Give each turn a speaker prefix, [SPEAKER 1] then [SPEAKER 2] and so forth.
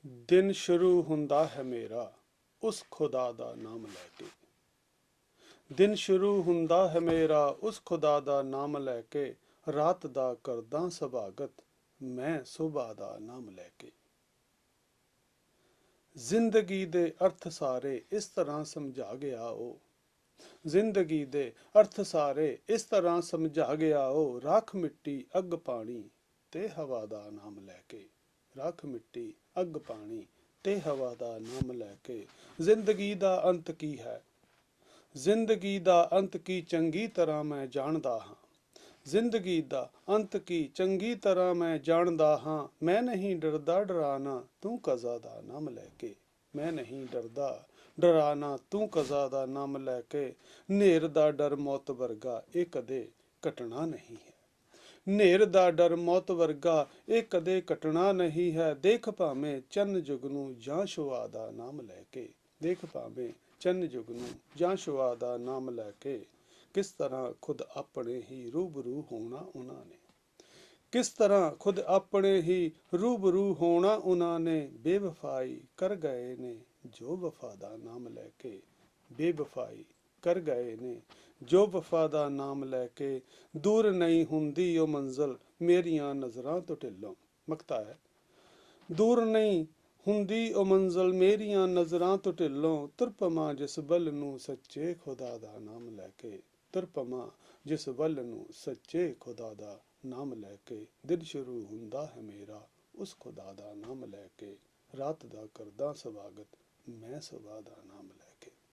[SPEAKER 1] ਦਿਨ ਸ਼ੁਰੂ ਹੁੰਦਾ ਹੈ ਮੇਰਾ ਉਸ ਖੁਦਾ ਦਾ ਨਾਮ ਲੈ ਕੇ। ਦਿਨ ਸ਼ੁਰੂ ਹੁੰਦਾ ਹੈ ਮੇਰਾ ਉਸ ਖੁਦਾ ਦਾ ਨਾਮ ਲੈ ਕੇ। ਰਾਤ ਦਾ ਕਰਦਾ ਸਵਾਗਤ ਮੈਂ ਸੁਬਹ ਦਾ ਨਾਮ ਲੈ ਕੇ। ਜ਼ਿੰਦਗੀ ਦੇ ਅਰਥ ਸਾਰੇ ਇਸ ਤਰ੍ਹਾਂ ਸਮਝਾ ਗਿਆ ਉਹ। ਜ਼ਿੰਦਗੀ ਦੇ ਅਰਥ ਸਾਰੇ ਇਸ ਤਰ੍ਹਾਂ ਸਮਝਾ ਗਿਆ ਉਹ। ਰੱਖ ਮਿੱਟੀ ਅੱਗ ਪਾਣੀ ਤੇ ਹਵਾ ਦਾ ਨਾਮ ਲੈ ਕੇ। ਰੱਖ ਮਿੱਟੀ ਅੱਗ ਪਾਣੀ ਤੇ ਹਵਾ ਦਾ ਨਾਮ ਲੈ ਕੇ। ਜ਼ਿੰਦਗੀ ਦਾ ਅੰਤ ਕੀ ਹੈ? ਜ਼ਿੰਦਗੀ ਦਾ ਅੰਤ ਕੀ ਚੰਗੀ ਤਰ੍ਹਾਂ ਮੈਂ ਜਾਣਦਾ ਹਾਂ। ਜ਼ਿੰਦਗੀ ਦਾ ਅੰਤ ਕੀ ਚੰਗੀ ਤਰ੍ਹਾਂ ਮੈਂ ਜਾਣਦਾ ਹਾਂ। ਮੈਂ ਨਹੀਂ ਡਰਦਾ ਡਰਾਨਾ ਤੂੰ ਕਜ਼ਾ ਦਾ ਨਾਮ ਲੈ ਕੇ। ਮੈਂ ਨਹੀਂ ਡਰਦਾ ਡਰਾਨਾ ਤੂੰ ਕਜ਼ਾ ਦਾ ਨਾਮ ਲੈ ਕੇ। ਨੇਰ ਦਾ ਡਰ ਮੌਤ ਵਰਗਾ ਇਹ ਕਦੇ ਘਟਣਾ ਨਹੀਂ ਹੈ। ਨੇਰ ਦਾ ਡਰ ਮੌਤ ਵਰਗਾ ਇਹ ਕਦੇ ਘਟਣਾ ਨਹੀਂ ਹੈ। ਦੇਖ ਭਾਵੇਂ ਚੰਨ ਜੁਗ ਨੂੰ ਜਾਂ ਸ਼ੁਆ ਦਾ ਨਾਮ ਲੈ ਕੇ। ਦੇਖ ਭਾਵੇਂ ਚੰਨ ਜੁਗ ਨੂੰ ਜਾਂ ਸ਼ੁਆ ਦਾ ਨਾਮ ਲੈ ਕੇ। ਕਿਸ ਤਰ੍ਹਾਂ ਖੁਦ ਆਪਣੇ ਹੀ ਰੂਬਰੂ ਹੋਣਾ ਉਹਨਾਂ ਨੇ। ਕਿਸ ਤਰ੍ਹਾਂ ਖੁਦ ਆਪਣੇ ਹੀ ਰੂਬਰੂ ਹੋਣਾ ਉਹਨਾਂ ਨੇ। ਬੇਵਫਾਈ ਕਰ ਗਏ ਨੇ ਜੋ ਵਫਾ ਦਾ ਨਾਮ ਲੈ ਕੇ। ਬੇਵਫਾਈ ਕਰ ਗਏ ਨੇ ਜੋ ਵਫਾ ਦਾ ਨਾਮ ਲੈ ਕੇ। ਦੂਰ ਨਹੀਂ ਹੁੰਦੀ ਉਹ ਮੰਜ਼ਲ ਮੇਰੀਆਂ ਨਜ਼ਰਾਂ ਤੋਂ ਢਿੱਲੋਂ। ਮਕਤਾ ਹੈ। ਦੂਰ ਨਹੀਂ ਹੁੰਦੀ ਉਹ ਮੰਜ਼ਲ ਮੇਰੀਆਂ ਨਜ਼ਰਾਂ ਤੋਂ ਢਿੱਲੋਂ। ਤੁਰ ਪਵਾਂ ਜਿਸ ਵੱਲ ਨੂੰ ਸੱਚੇ ਖੁਦਾ ਦਾ ਨਾਮ ਲੈ ਕੇ। ਤੁਰ ਪਵਾਂ ਜਿਸ ਵੱਲ ਨੂੰ ਸੱਚੇ ਖੁਦਾ ਦਾ ਨਾਮ ਲੈ ਕੇ। ਦਿਨ ਸ਼ੁਰੂ ਹੁੰਦਾ ਹੈ ਮੇਰਾ ਉਸ ਖੁਦਾ ਦਾ ਨਾਮ ਲੈ ਕੇ। ਰਾਤ ਦਾ ਕਰਦਾ ਸਵਾਗਤ ਮੈਂ ਸੁਬਹ ਦਾ ਨਾਮ ਲੈ ਕੇ।